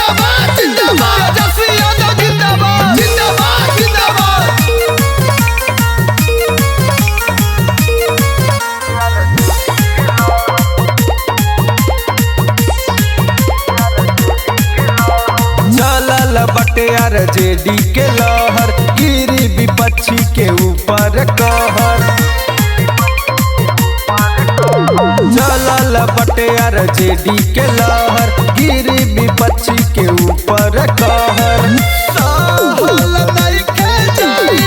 जिंदाबाद जिंदाबाद तेजस्वी यादव जिंदाबाद जिंदाबाद जिंदाबाद। चलल बटे आरजेडी के लहर, गिरी विपक्षी के ऊपर कहर। चलल बटे आरजेडी के लहर, गिरी विपक्षी के ऊपर कहर। सहल नइखे जाई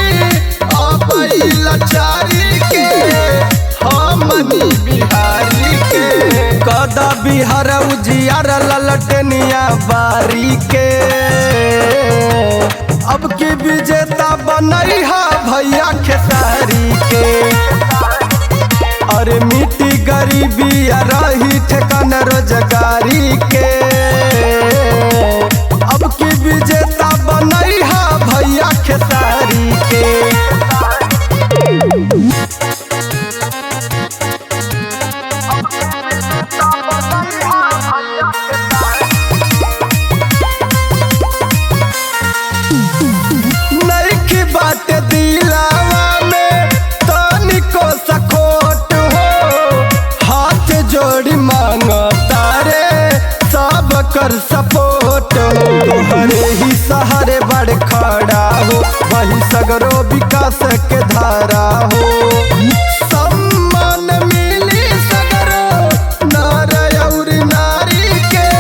अपई लाचारी के, हमनी बिहारी के। कदा बिहार उजियार ललटनिया बारी के, अब की विजेता बनैहा भैया खेसारी के। अरे मिट्टी गरीबी रही ठेकान रोजगारी के, अब की विजेता बनैहा भैया खेसारी के। नइखी बात दिलावा में तनिको सखोट हो, हाथ जोड़ी मांगता रे सब कर सपोर्ट हो। तोहरे ही सहारे बड़ खड़ा हो, वही सगरो विकास के धारा हो। सम्मान मिली सगरो नर और नारी के,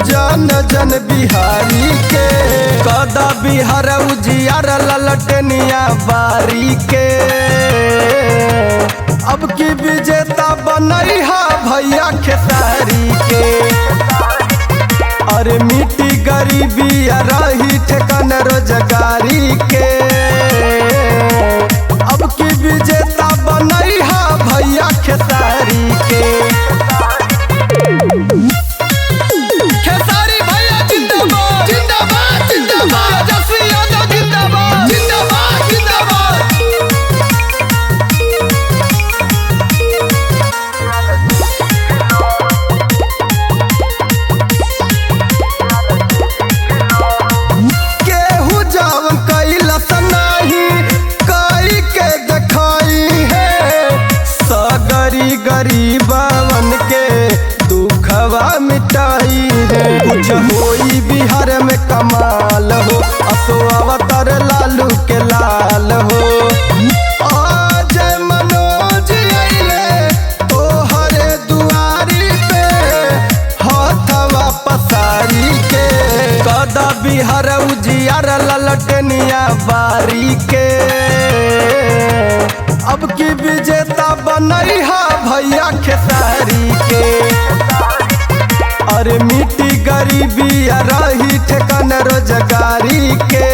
जन जन बिहारी के। कदा बिहार उजियार ललटनिया बारी के, अब की विजेता बनैहा भैया खेसारी के। अरे मिट्टी गरीबी रही ठेकान रोजगारी के, अब की विजेता बनैहा भैया खेसारी के। खेसारी भैया जिंदाबाद जिंदाबाद जिंदाबाद तेजस्वी यादव जिंदाबाद जिंदाबाद जिंदाबाद। केहू जवन कैलस नाही कई के देखाई है, सगरी गरीबवन के दुखवा मिटाई है। कुछ होई बिहार में कमाल हो, असो अवतार लालू के लाल हो। आज मनोज अइले तोहरे दुआरी पे, हथवा पसारी के। कदा बिहार उजियार ललटनिया बारी के, अब की विजेता बनैहा भैया खेसारी के। अरे मिट्टी गरीबी रही ठेकान रोजगारी के,